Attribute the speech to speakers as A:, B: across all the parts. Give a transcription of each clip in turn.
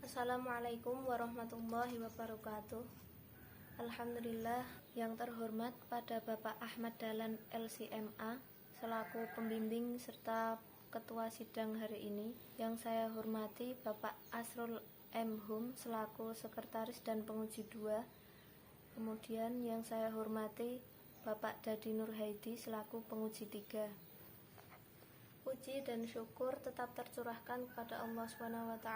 A: Assalamualaikum warahmatullahi wabarakatuh. Alhamdulillah, yang terhormat pada Bapak Ahmad Dahlan LCMA selaku pembimbing serta ketua sidang hari ini. Yang saya hormati Bapak Asrul M. Hum selaku sekretaris dan penguji 2. Kemudian yang saya hormati Bapak Dadi Nur Haidi selaku penguji 3. Puji dan syukur tetap tercurahkan kepada Allah SWT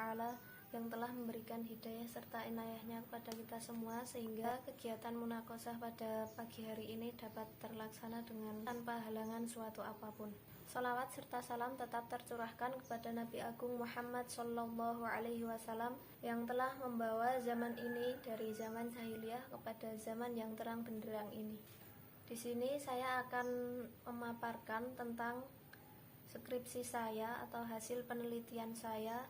A: yang telah memberikan hidayah serta inayahnya kepada kita semua, sehingga kegiatan munakosah pada pagi hari ini dapat terlaksana dengan tanpa halangan suatu apapun. Salawat serta salam tetap tercurahkan kepada Nabi Agung Muhammad Sallallahu Alaihi Wasallam yang telah membawa zaman ini dari zaman jahiliyah kepada zaman yang terang benderang ini. Di sini saya akan memaparkan tentang skripsi saya atau hasil penelitian saya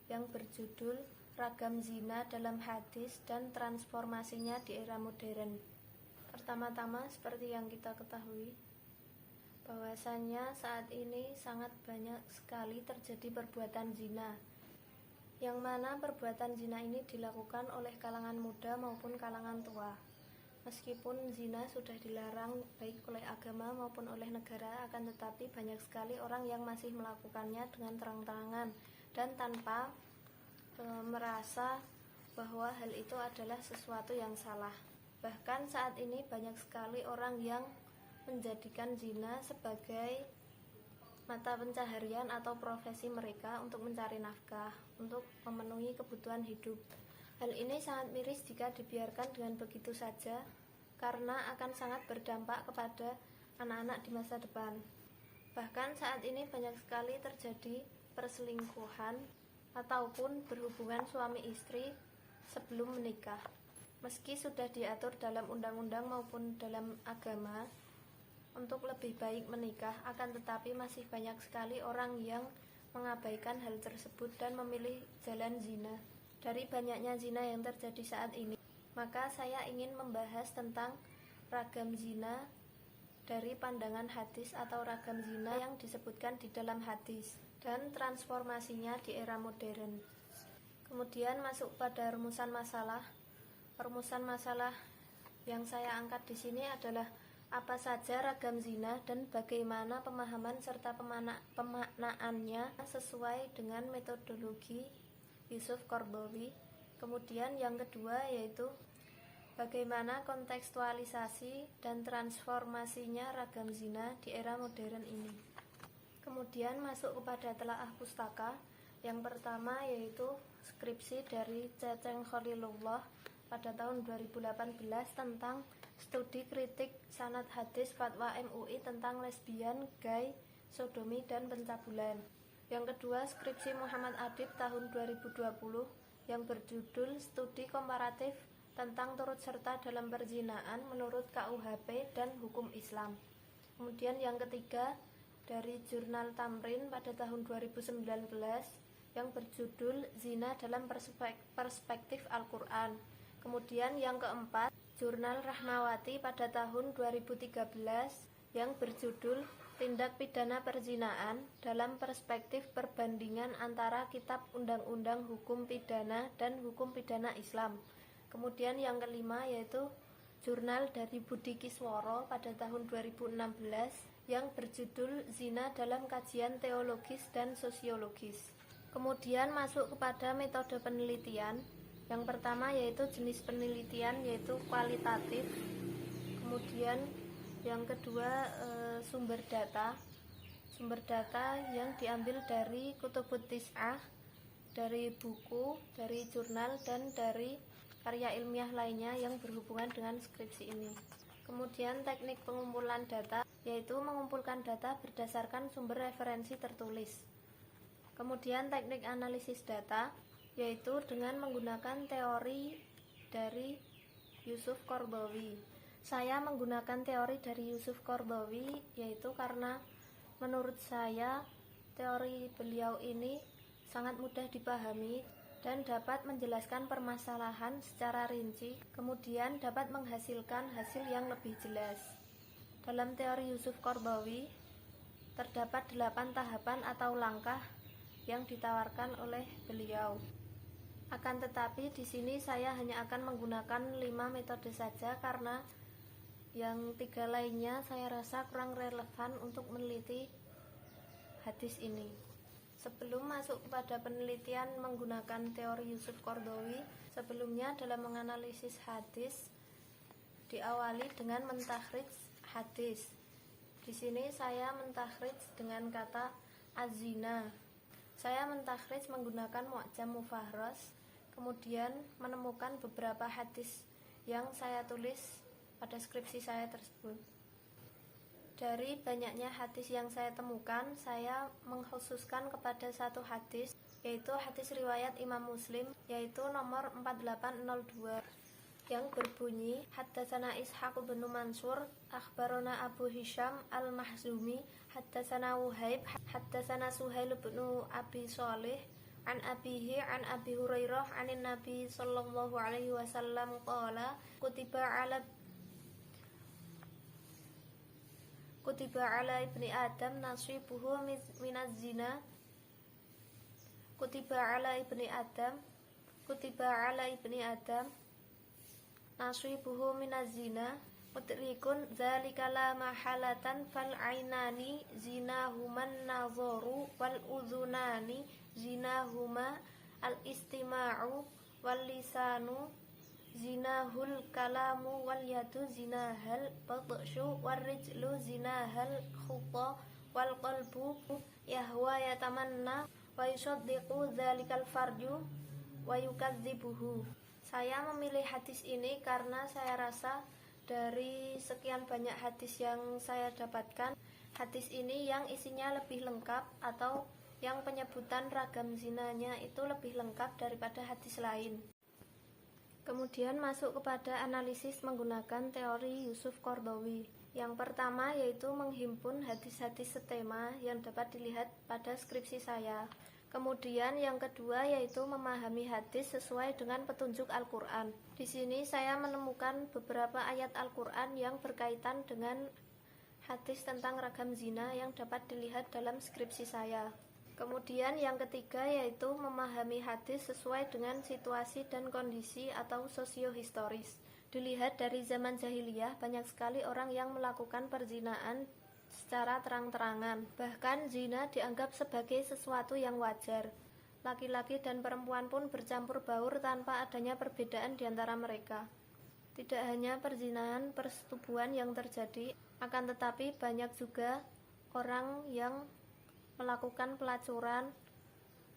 A: yang berjudul Ragam Zina dalam Hadis dan Transformasinya di Era Modern. Pertama-tama, seperti yang kita ketahui, bahwasannya saat ini sangat banyak sekali terjadi perbuatan zina, yang mana perbuatan zina ini dilakukan oleh kalangan muda maupun kalangan tua. Meskipun zina sudah dilarang baik oleh agama maupun oleh negara, akan tetapi banyak sekali orang yang masih melakukannya dengan terang-terangan dan tanpa merasa bahwa hal itu adalah sesuatu yang salah. Bahkan saat ini banyak sekali orang yang menjadikan zina sebagai mata pencaharian atau profesi mereka untuk mencari nafkah, untuk memenuhi kebutuhan hidup. Hal ini sangat miris jika dibiarkan dengan begitu saja, karena akan sangat berdampak kepada anak-anak di masa depan. Bahkan saat ini banyak sekali terjadi perselingkuhan ataupun berhubungan suami istri sebelum menikah. Meski sudah diatur dalam undang-undang maupun dalam agama untuk lebih baik menikah, akan tetapi masih banyak sekali orang yang mengabaikan hal tersebut dan memilih jalan zina. Dari banyaknya zina yang terjadi saat ini, maka saya ingin membahas tentang ragam zina dari pandangan hadis atau ragam zina yang disebutkan di dalam hadis dan transformasinya di era modern. Kemudian masuk pada rumusan masalah. Rumusan masalah yang saya angkat di sini adalah apa saja ragam zina dan bagaimana pemahaman serta pemaknaannya sesuai dengan metodologi Yusuf Qaradawi. Kemudian yang kedua yaitu bagaimana kontekstualisasi dan transformasinya ragam zina di era modern ini. Kemudian masuk kepada telaah pustaka. Yang pertama yaitu skripsi dari Ceceng Khalilullah pada tahun 2018 tentang studi kritik sanad hadis fatwa MUI tentang lesbian, gay, sodomi, dan pencabulan. Yang kedua skripsi Muhammad Adib tahun 2020 yang berjudul studi komparatif tentang turut serta dalam perzinaan menurut KUHP dan hukum Islam. Kemudian yang ketiga dari jurnal Tamrin pada tahun 2019 yang berjudul Zina dalam Perspektif Al-Quran. Kemudian yang keempat jurnal Rahmawati pada tahun 2013 yang berjudul Tindak Pidana Perzinaan dalam Perspektif Perbandingan antara Kitab Undang-Undang Hukum Pidana dan Hukum Pidana Islam. Kemudian yang kelima yaitu jurnal dari Budi Kisworo pada tahun 2016 yang berjudul Zina dalam Kajian Teologis dan Sosiologis. Kemudian masuk kepada metode penelitian. Yang pertama yaitu jenis penelitian yaitu kualitatif. Kemudian yang kedua sumber data. Sumber data yang diambil dari Kutubut Tis'ah, dari buku, dari jurnal, dan dari karya ilmiah lainnya yang berhubungan dengan skripsi ini. Kemudian teknik pengumpulan data yaitu mengumpulkan data berdasarkan sumber referensi tertulis. Kemudian teknik analisis data yaitu dengan menggunakan teori dari Yusuf Qaradawi. Saya menggunakan teori dari Yusuf Qaradawi yaitu karena menurut saya teori beliau ini sangat mudah dipahami dan dapat menjelaskan permasalahan secara rinci, kemudian dapat menghasilkan hasil yang lebih jelas. Dalam teori Yusuf Qaradawi terdapat 8 tahapan atau langkah yang ditawarkan oleh beliau. Akan tetapi di sini saya hanya akan menggunakan 5 metode saja karena yang 3 lainnya saya rasa kurang relevan untuk meneliti hadis ini. Sebelum masuk kepada penelitian menggunakan teori Yusuf Qaradawi, sebelumnya dalam menganalisis hadis diawali dengan mentakhrij hadis. Di sini saya mentakhrij dengan kata az-zina. Saya mentakhrij menggunakan Mu'jam Mufahras, kemudian menemukan beberapa hadis yang saya tulis pada skripsi saya tersebut. Dari banyaknya hadis yang saya temukan, saya mengkhususkan kepada satu hadis, yaitu hadis riwayat Imam Muslim, yaitu nomor 4802, yang berbunyi, Haddatsana Ishaq bin Mansur, akhbarana Abu Hisham al-Mahzumi, haddatsana Wuhaib, haddatsana Suhail bin Abi Shalih, an abihi an Abi Hurairah anin Nabi sallallahu alaihi wasallam qala kutiba ala ibni Adam nasibuhu minaz zina. Kutiba ala ibni Adam nasibuhu minaz zina mutrikun dzalika la mahalatan fal ainani zinahuman nazaru wal udhunani zinahuma al istima'u wal lisanu zinahul kalamu wal yadu zinahal batshu wal rijlu zinahal khutta wal qalbu yahwa yatamanna wa yusaddiqu dzalikal farju wa yukadzibuhu. Saya memilih hadis ini karena saya rasa dari sekian banyak hadis yang saya dapatkan, hadis ini yang isinya lebih lengkap atau yang penyebutan ragam zinanya itu lebih lengkap daripada hadis lain. Kemudian masuk kepada analisis menggunakan teori Yusuf Qaradawi. Yang pertama yaitu menghimpun hadis-hadis setema yang dapat dilihat pada skripsi saya. Kemudian yang kedua yaitu memahami hadis sesuai dengan petunjuk Al-Quran. Di sini saya menemukan beberapa ayat Al-Quran yang berkaitan dengan hadis tentang ragam zina yang dapat dilihat dalam skripsi saya. Kemudian yang ketiga yaitu memahami hadis sesuai dengan situasi dan kondisi atau sosiohistoris. Dilihat dari zaman jahiliyah, banyak sekali orang yang melakukan perzinaan secara terang-terangan. Bahkan zina dianggap sebagai sesuatu yang wajar. Laki-laki dan perempuan pun bercampur baur tanpa adanya perbedaan di antara mereka. Tidak hanya perzinahan persetubuhan yang terjadi, akan tetapi banyak juga orang yang melakukan pelacuran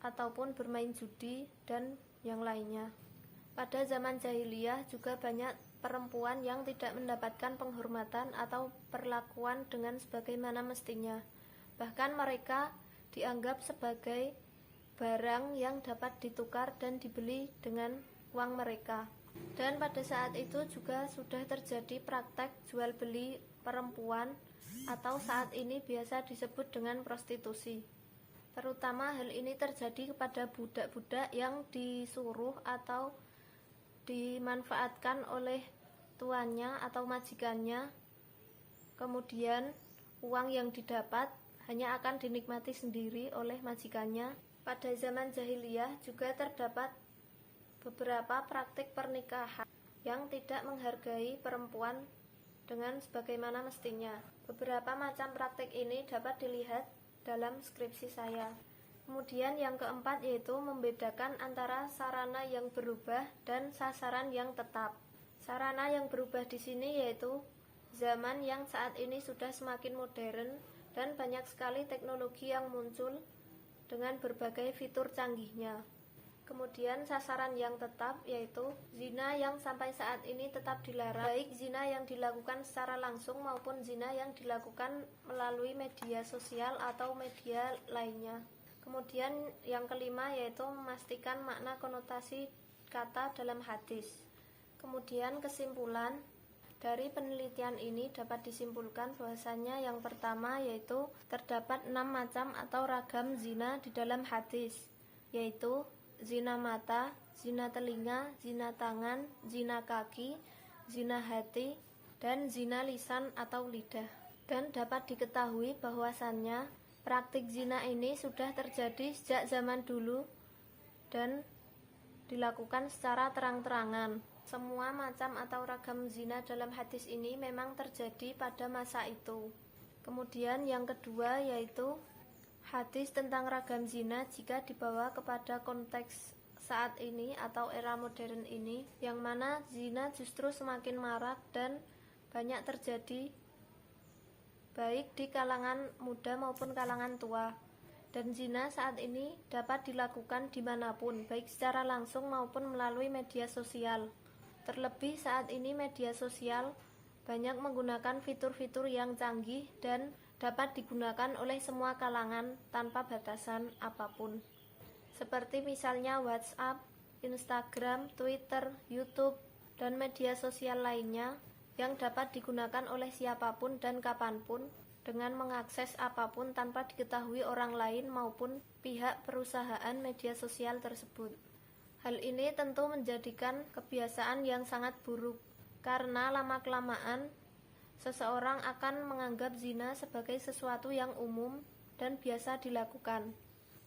A: ataupun bermain judi dan yang lainnya. Pada zaman jahiliyah juga banyak perempuan yang tidak mendapatkan penghormatan atau perlakuan dengan sebagaimana mestinya. Bahkan mereka dianggap sebagai barang yang dapat ditukar dan dibeli dengan uang mereka. Dan pada saat itu juga sudah terjadi praktek jual beli perempuan atau saat ini biasa disebut dengan prostitusi. Terutama hal ini terjadi kepada budak-budak yang disuruh atau dimanfaatkan oleh tuannya atau majikannya. Kemudian uang yang didapat hanya akan dinikmati sendiri oleh majikannya. Pada zaman jahiliyah juga terdapat beberapa praktik pernikahan yang tidak menghargai perempuan dengan sebagaimana mestinya. Beberapa macam praktik ini dapat dilihat dalam skripsi saya. Kemudian yang keempat yaitu membedakan antara sarana yang berubah dan sasaran yang tetap. Sarana yang berubah di sini yaitu zaman yang saat ini sudah semakin modern dan banyak sekali teknologi yang muncul dengan berbagai fitur canggihnya. Kemudian sasaran yang tetap yaitu zina yang sampai saat ini tetap dilarang, baik zina yang dilakukan secara langsung maupun zina yang dilakukan melalui media sosial atau media lainnya. Kemudian yang kelima yaitu memastikan makna konotasi kata dalam hadis. Kemudian kesimpulan dari penelitian ini dapat disimpulkan bahwasannya yang pertama yaitu terdapat 6 macam atau ragam zina di dalam hadis, yaitu zina mata, zina telinga, zina tangan, zina kaki, zina hati, dan zina lisan atau lidah. Dan dapat diketahui bahwasannya praktik zina ini sudah terjadi sejak zaman dulu dan dilakukan secara terang-terangan. Semua macam atau ragam zina dalam hadis ini memang terjadi pada masa itu. Kemudian yang kedua yaitu hadis tentang ragam zina jika dibawa kepada konteks saat ini atau era modern ini, yang mana zina justru semakin marak dan banyak terjadi baik di kalangan muda maupun kalangan tua. Dan zina saat ini dapat dilakukan dimanapun, baik secara langsung maupun melalui media sosial. Terlebih saat ini media sosial banyak menggunakan fitur-fitur yang canggih dan dapat digunakan oleh semua kalangan tanpa batasan apapun. Seperti misalnya WhatsApp, Instagram, Twitter, YouTube, dan media sosial lainnya yang dapat digunakan oleh siapapun dan kapanpun dengan mengakses apapun tanpa diketahui orang lain maupun pihak perusahaan media sosial tersebut. Hal ini tentu menjadikan kebiasaan yang sangat buruk, karena lama-kelamaan seseorang akan menganggap zina sebagai sesuatu yang umum dan biasa dilakukan.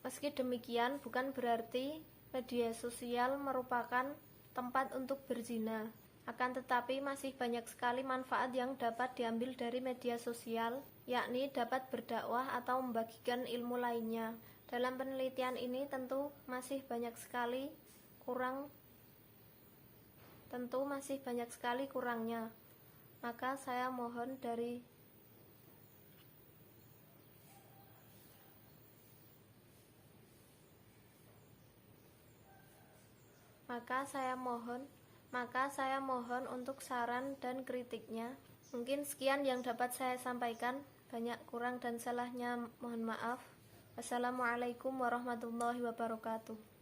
A: Meski demikian, bukan berarti media sosial merupakan tempat untuk berzina. Akan tetapi masih banyak sekali manfaat yang dapat diambil dari media sosial, yakni dapat berdakwah atau membagikan ilmu lainnya. Dalam penelitian ini tentu masih banyak sekali kurangnya. Maka saya mohon untuk saran dan kritiknya. Mungkin sekian yang dapat saya sampaikan. Banyak kurang dan salahnya mohon maaf. Wassalamualaikum warahmatullahi wabarakatuh.